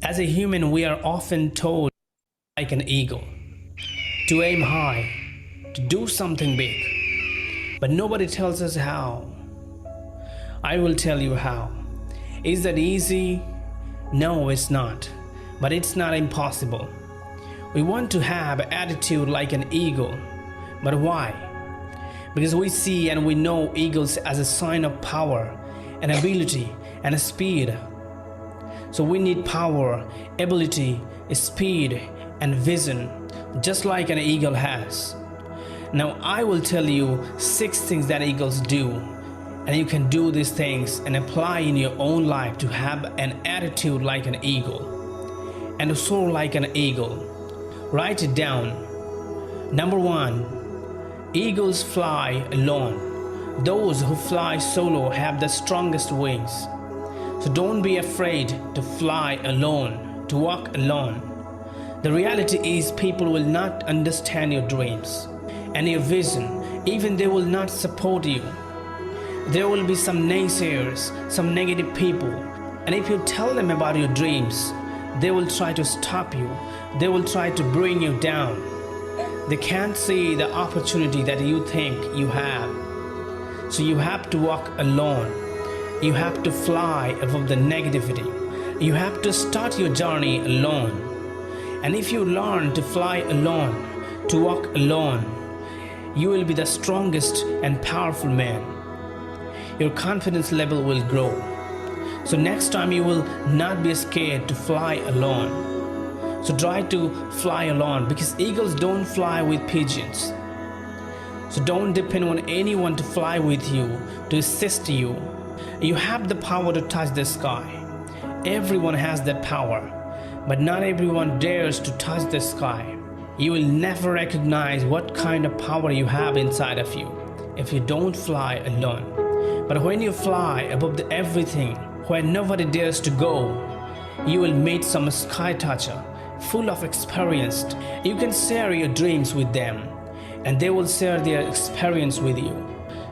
As a human, we are often told, like an eagle, to aim high, to do something big. But nobody tells us how. I will tell you how. Is that easy? No, it's not. But it's not impossible. We want to have attitude like an eagle. But why? Because we see and we know eagles as a sign of power and ability and speed. So we need power, ability, speed, and vision, just like an eagle has. Now I will tell you 6 things that eagles do, and you can do these things and apply in your own life to have an attitude like an eagle and to soar like an eagle. Write it down. Number 1, eagles fly alone. Those who fly solo have the strongest wings. So don't be afraid to fly alone, to walk alone. The reality is people will not understand your dreams and your vision, even they will not support you. There will be some naysayers, some negative people, and if you tell them about your dreams, they will try to stop you. They will try to bring you down. They can't see the opportunity that you think you have. So you have to walk alone. You have to fly above the negativity. You have to start your journey alone. And if you learn to fly alone, to walk alone, you will be the strongest and powerful man. Your confidence level will grow. So next time you will not be scared to fly alone. So try to fly alone, because eagles don't fly with pigeons. So don't depend on anyone to fly with you, to assist you. You have the power to touch the sky. Everyone has that power, but not everyone dares to touch the sky. You will never recognize what kind of power you have inside of you if you don't fly alone. But when you fly above everything, where nobody dares to go, you will meet some sky toucher, full of experience. You can share your dreams with them, and they will share their experience with you.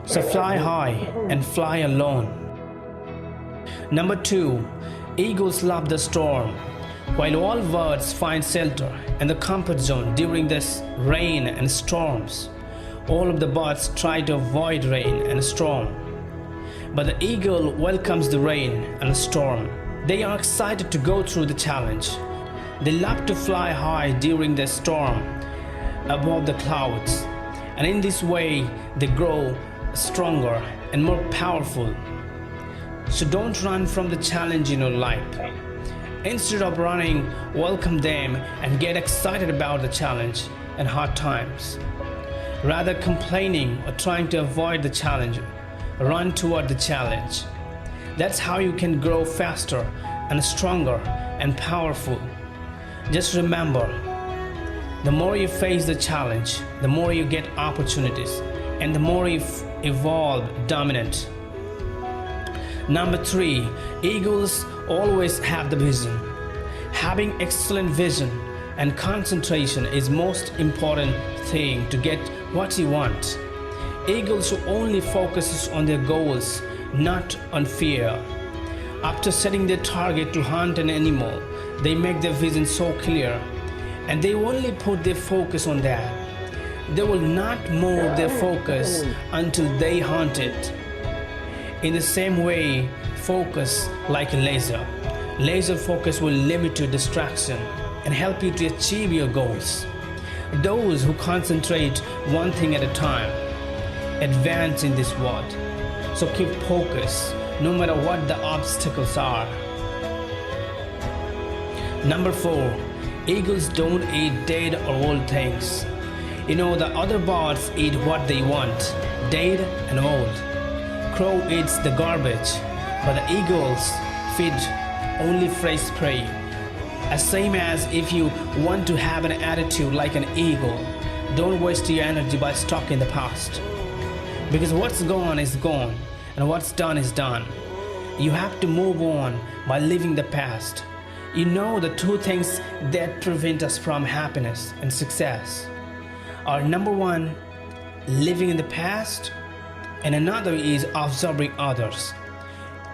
So fly high and fly alone. Number 2, eagles love the storm. While all birds find shelter in the comfort zone during this rain and storms, all of the birds try to avoid rain and storm. But the eagle welcomes the rain and storm. They are excited to go through the challenge. They love to fly high during the storm above the clouds. And in this way, they grow stronger and more powerful. So don't run from the challenge in your life. Instead of running, welcome them and get excited about the challenge and hard times. Rather complaining or trying to avoid the challenge, run toward the challenge. That's how you can grow faster and stronger and powerful. Just remember, the more you face the challenge, the more you get opportunities, and the more you evolve dominant. Number 3, eagles always have the vision. Having excellent vision and concentration is most important thing to get what you want. Eagles who only focuses on their goals, not on fear. After setting their target to hunt an animal, they make their vision so clear, and they only put their focus on that. They will not move their focus until they hunt it. In the same way, focus like a laser. Laser focus will limit your distraction and help you to achieve your goals. Those who concentrate one thing at a time advance in this world. So keep focus no matter what the obstacles are. Number 4, eagles don't eat dead or old things. You know, the other birds eat what they want, dead and old. Crow eats the garbage, but the eagles feed only fresh prey. As same as if you want to have an attitude like an eagle, don't waste your energy by stuck in the past. Because what's gone is gone, and what's done is done. You have to move on by living the past. You know, the 2 things that prevent us from happiness and success are, number 1, living in the past, and another is observing others.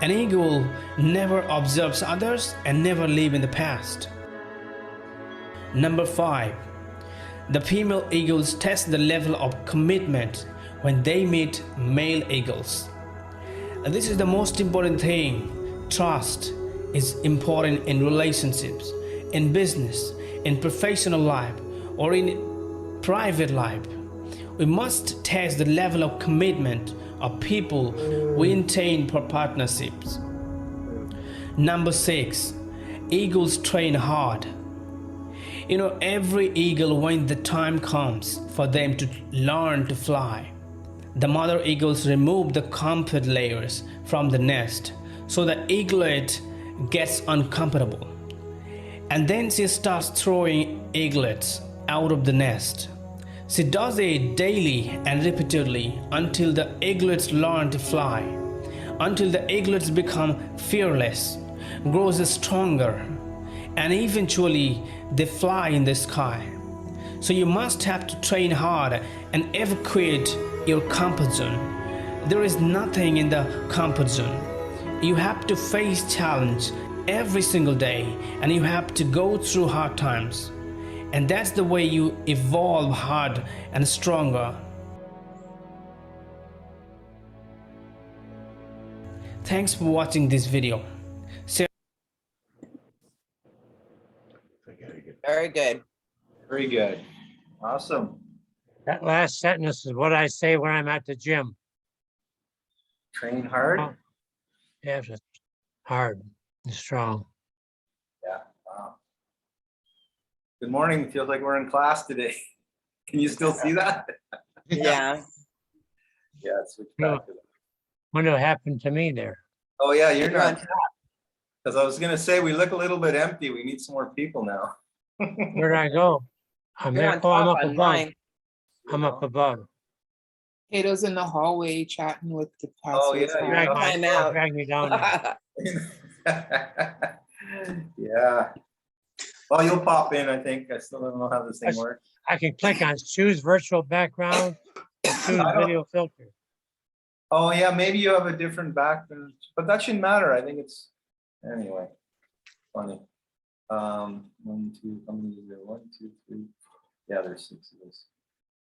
An eagle never observes others and never live in the past. Number 5. The female eagles test the level of commitment when they meet male eagles. And this is the most important thing. Trust is important in relationships, in business, in professional life, or in private life. We must test the level of commitment of people we intend for partnerships. Number 6. Eagles train hard. Every eagle, when the time comes for them to learn to fly, the mother eagles remove the comfort layers from the nest so the eaglet gets uncomfortable. And then she starts throwing eaglets out of the nest. She does it daily and repeatedly until the eaglets learn to fly, until the eaglets become fearless, grows stronger, and eventually they fly in the sky. So you must have to train hard and evacuate your comfort zone. There is nothing in the comfort zone. You have to face challenge every single day, and you have to go through hard times. And that's the way you evolve hard and stronger. Thanks for watching this video. Very good. Very good. Awesome. That last sentence is what I say when I'm at the gym. Train hard. Oh. Yeah, it's hard and strong. Yeah. Wow. Good morning. Feels like we're in class today. Can you still see that? Yeah. Yeah, switch back to that. Wonder what happened to me there. Oh yeah, you're You're on not. Because I was gonna say we look a little bit empty. We need some more people now. Where did I go? I'm You're there. on Oh, I'm top up on above. mine. I'm up above. Kato's in the hallway chatting with the Oh, yeah, passwords. you're out. Time out. Drag me down there. Yeah. Well, you'll pop in, I think. I still don't know how this thing works. I can click on choose virtual background, and choose I don't- video filter. Oh yeah, maybe you have a different background, but that shouldn't matter. I think it's anyway. Funny. 1, 2, how many is there? 1, 2, 3. Yeah, there's 6 of us.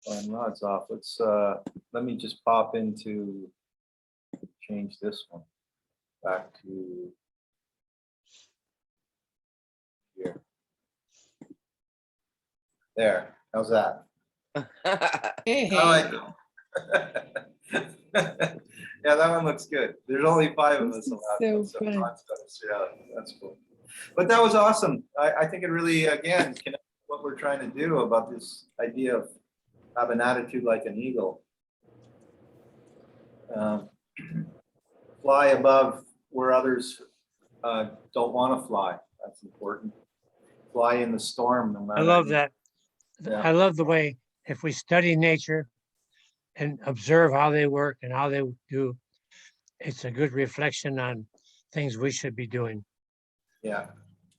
And Rod's off. Let's let me just pop into change this one back to here. There. How's that? Hey, I like it. Yeah, that one looks good. There's only 5 of us allowed. So fun. Yeah, that's cool. But that was awesome. I think it really, again, connects what we're trying to do about this idea of have an attitude like an eagle. Fly above where others don't want to fly. That's important. Fly in the storm, no matter. I love that. Yeah. I love the way if we study nature and observe how they work and how they do, it's a good reflection on things we should be doing. Yeah,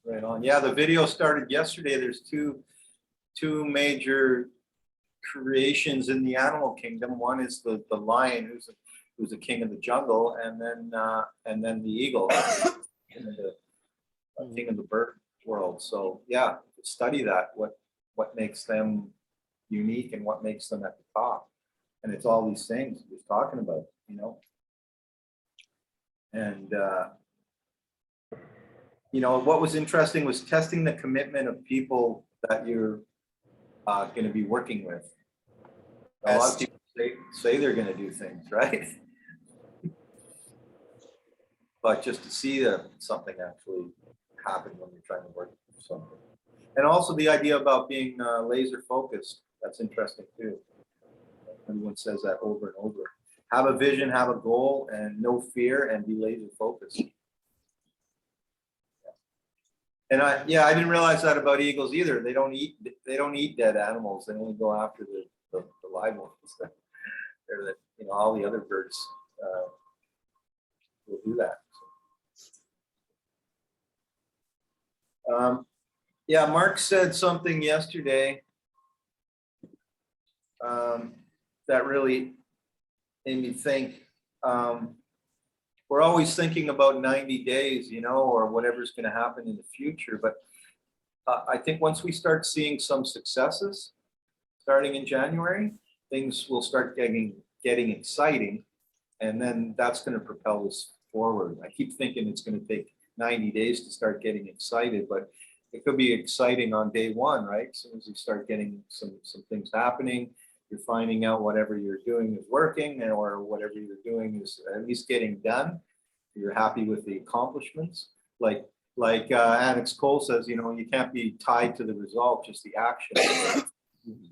right on. Yeah, the video started yesterday. There's two major creations in the animal kingdom. One is the lion, who's the king of the jungle, and then the eagle, king of the bird world. So yeah, study that. What makes them unique and what makes them at the top. And it's all these things we're talking about, you know. And you know, what was interesting was testing the commitment of people that you're going to be working with. A lot of people say they're going to do things, right? But just to see that something actually happen when you're trying to work with something. And also the idea about being laser focused, that's interesting too. Everyone says that over and over. Have a vision, have a goal, and no fear, and be laser focused. And I didn't realize that about eagles either. They don't eat dead animals. They only go after the live ones. They're the, you know, all the other birds will do that. Yeah, Mark said something yesterday that really made me think. we're always thinking about 90 days, you know, or whatever's going to happen in the future. But I think once we start seeing some successes starting in January, things will start getting exciting. And then that's going to propel us forward. I keep thinking it's going to take 90 days to start getting excited, but it could be exciting on day one, right? As soon as you start getting some things happening, you're finding out whatever you're doing is working, or whatever you're doing is at least getting done. You're happy with the accomplishments. Like Annex Cole says, you know, you can't be tied to the result, just the action.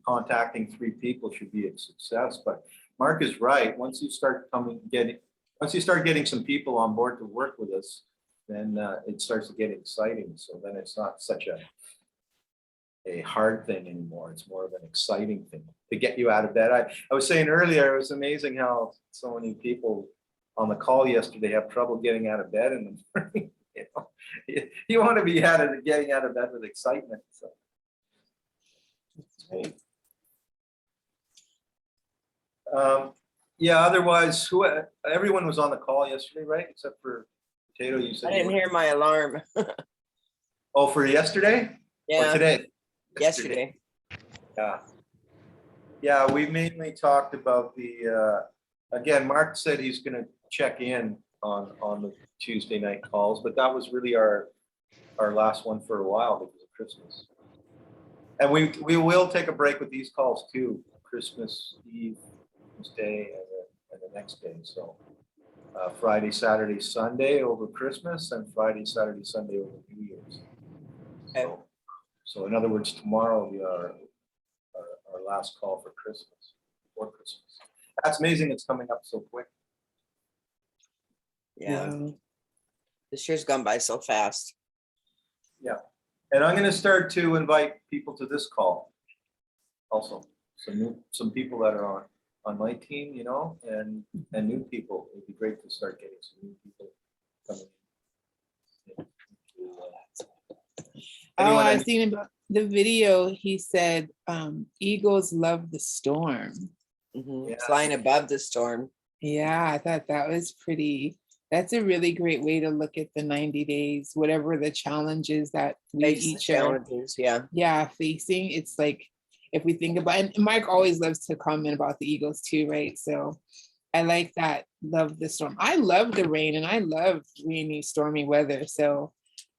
Contacting 3 people should be a success. But Mark is right. Once you start getting some people on board to work with us, then it starts to get exciting. So then it's not such a hard thing anymore. It's more of an exciting thing to get you out of bed. I was saying earlier, it was amazing how so many people on the call yesterday have trouble getting out of bed in the morning. You know, you want to be getting out of bed with excitement. So. Yeah, otherwise, everyone was on the call yesterday, right? Except for Potato, you said. I didn't hear my alarm. Oh, for yesterday? Or Yeah, today? yesterday. Yeah. Yeah, we mainly talked about again, Mark said he's going to check in on the Tuesday night calls, but that was really our last one for a while because of Christmas. And we will take a break with these calls too, Christmas Eve, Christmas Day, and the next day. So Friday, Saturday, Sunday over Christmas, and Friday, Saturday, Sunday over New Year's. Okay. So in other words, tomorrow will be our last call for Christmas, before Christmas. That's amazing. It's coming up so quick. Yeah. This year's gone by so fast. Yeah. And I'm going to start to invite people to this call also. Some people that are on my team, you know, and new people. It'd be great to start getting some new people coming in. Oh, I was thinking about the video. He said, eagles love the storm. Yeah. Flying above the storm. Yeah, I thought that was pretty. That's a really great way to look at the 90 days, whatever the challenges that we each are facing. It's like, if we think about, and Mike always loves to comment about the Eagles too, right? So I like that. Love the storm. I love the rain, and I love rainy, stormy weather. So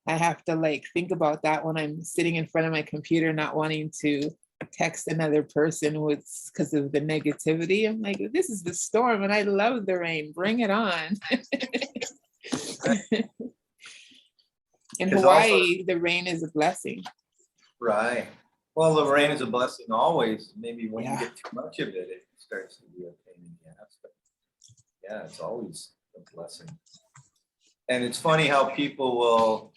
I have to like think about that when I'm sitting in front of my computer, not wanting to text another person because of the negativity. I'm like, this is the storm and I love the rain. Bring it on. In Hawaii, the rain is a blessing. Right. Well, the rain is a blessing always. Maybe when you get too much of it, it starts to be a pain in the ass. But yeah, it's always a blessing. And it's funny how people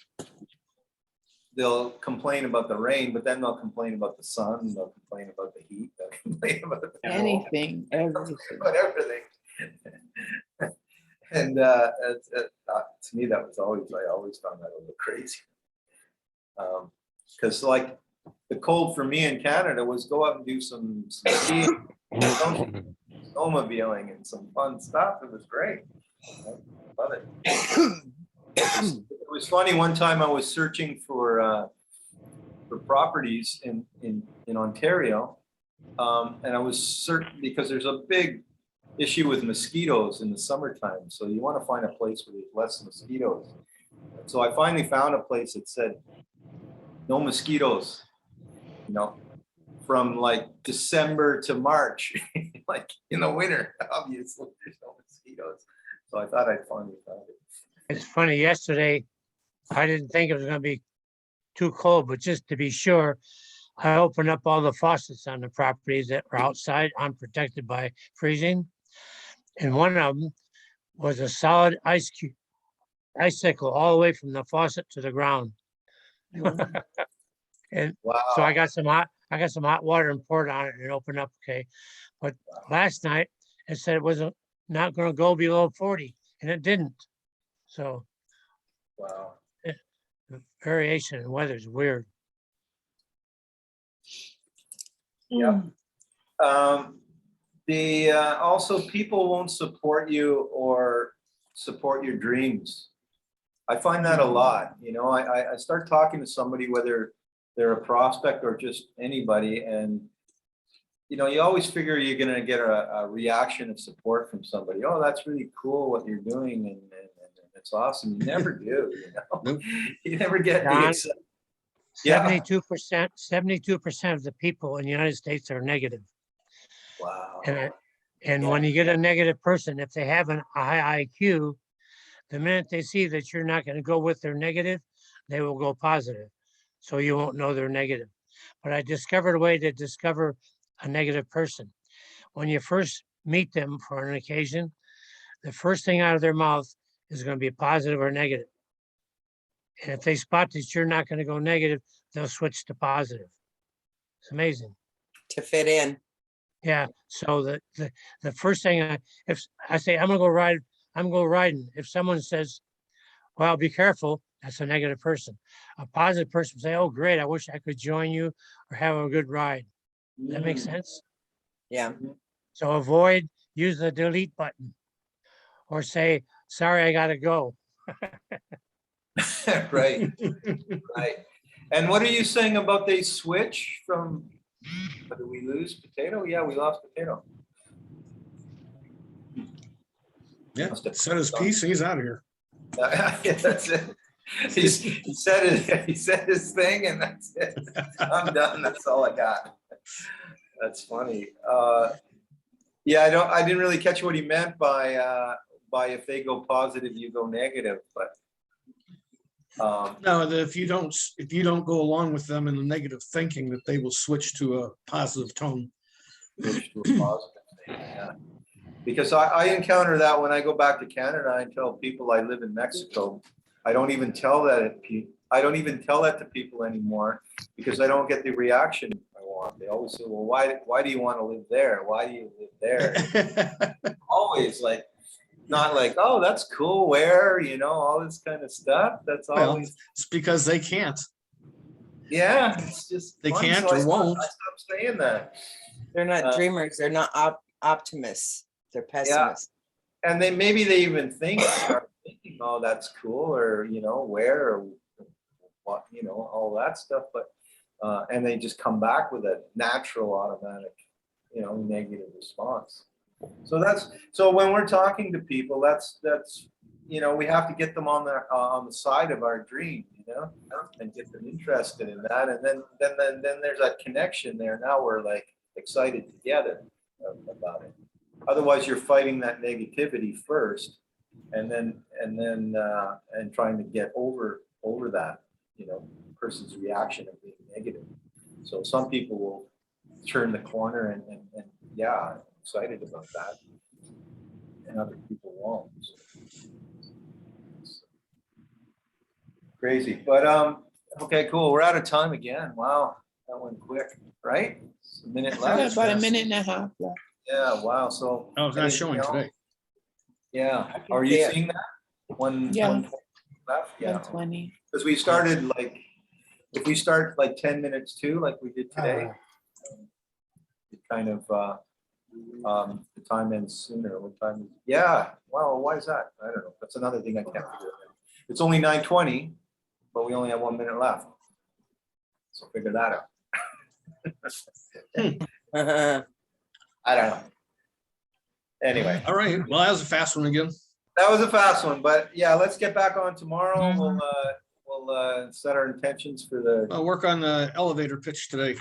they'll complain about the rain, but then they'll complain about the sun, they'll complain about the heat, they'll complain about everything. About everything. And to me, I always found that a little crazy. Because like the cold for me in Canada was go out and do some skiing, snowmobiling, and some fun stuff. It was great. I love it. It was funny. One time I was searching for properties in Ontario, and I was certain because there's a big issue with mosquitoes in the summertime. So you want to find a place where there's less mosquitoes. So I finally found a place that said no mosquitoes, you know, from like December to March, like in the winter. Obviously, there's no mosquitoes. So I thought I'd finally found it. It's funny, yesterday, I didn't think it was going to be too cold, but just to be sure, I opened up all the faucets on the properties that were outside, unprotected by freezing. And one of them was a solid icicle all the way from the faucet to the ground. And wow. So I got some hot water and poured on it and it opened up okay. But last night it said it wasn't not going to go below 40, and it didn't. So wow. The variation in weather is weird. Yeah. Also people won't support you or support your dreams. I find that a lot, you know, I start talking to somebody, whether they're a prospect or just anybody, and you know, you always figure you're gonna get a reaction of support from somebody. Oh, that's really cool what you're doing, and it's awesome. You never do, you know. Nope. You never get the John, accept. Yeah. 72% of the people in the United States are negative. Wow. And Yeah. when you get a negative person, if they have a high IQ, the minute they see that you're not going to go with their negative, they will go positive. So you won't know they're negative. But I discovered a way to discover a negative person. When you first meet them for an occasion, the first thing out of their mouth is going to be positive or negative. And if they spot that you're not going to go negative, they'll switch to positive. It's amazing. To fit in. Yeah. So the first thing if I say I'm gonna go ride, I'm going riding. If someone says, "Well, be careful," that's a negative person. A positive person will say, "Oh, great! I wish I could join you or have a good ride." Does that make sense? Yeah. So avoid, use the delete button, or say, "Sorry, I gotta go." Right. Right. And what are you saying about they switch from? Did we lose Potato? Yeah, we lost Potato. Yeah, Must have said his clicked on- piece, he's out of here. Yeah, that's it. He said his thing, and that's it. I'm done. That's all I got. That's funny. Yeah, I didn't really catch what he meant by if they go positive, you go negative, but No, that if you don't go along with them in the negative thinking, that they will switch to a positive tone. switch to a positive thing, yeah. Because I encounter that when I go back to Canada. I tell people I live in Mexico. I don't even tell that to people anymore, because I don't get the reaction I want. They always say, "Well, why do you want to live there? Why do you live there?" Always like, not like, "Oh, that's cool. Where?" You know, all this kind of stuff. That's Well, always, it's because they can't. yeah. It's just They fun. can't So or won't. I stopped saying that. They're not dreamers. They're not optimists. They're pessimists. And maybe they even start thinking, "Oh, that's cool," or, you know, where, or what, you know, all that stuff. But and they just come back with a natural, automatic, you know, negative response. So when we're talking to people, that's you know, we have to get them on the side of our dream, you know, and get them interested in that, and then there's that connection there. Now we're like excited together about it. Otherwise, you're fighting that negativity first, and trying to get over that, you know, person's reaction of being negative. So some people will turn the corner and yeah, I'm excited about that, and other people won't. So it's crazy, but okay, cool. We're out of time again. Wow, that went quick, right? It's a minute left. About a minute and a half left. Yeah, wow. So Oh, it's not showing today. Yeah, are you seeing that? Yeah. 1 left? Yeah. 120. Because we started like, if we start like 10 minutes too, like we did today, it kind of the time ends sooner. What time? Yeah. Wow. Why is that? I don't know. That's another thing I can't figure out. It's only 9:20, but we only have 1 minute left. So figure that out. I don't know. Anyway. All right. Well, that was a fast one again. That was a fast one, but yeah, let's get back on tomorrow. We'll set our intentions for the. I'll work on the elevator pitch today.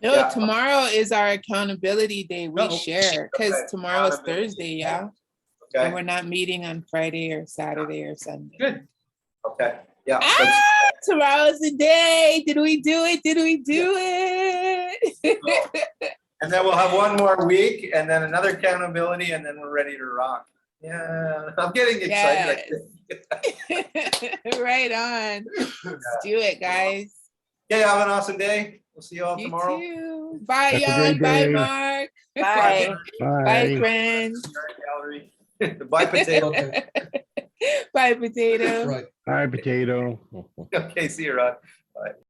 No, Yeah. tomorrow is our accountability day. We Uh-oh. share because Okay. tomorrow is Accountability. Thursday, yeah. And Okay. we're not meeting on Friday or Saturday or Sunday. Good. Okay. Yeah. Ah, tomorrow's the day. Did we do it? Did we do it? And then we'll have one more week, and then another accountability, and then we're ready to rock. Yeah, I'm getting excited. Right on. Let's do it, guys. Okay, have an awesome day. We'll see you all You tomorrow. too. Bye, Have a Jan. great Bye, day. Mark. Bye. Bye, Bye. friends. Gallery. Bye, potato. Bye, potato. Right. Hi, potato. Okay, see you, Rod. Bye.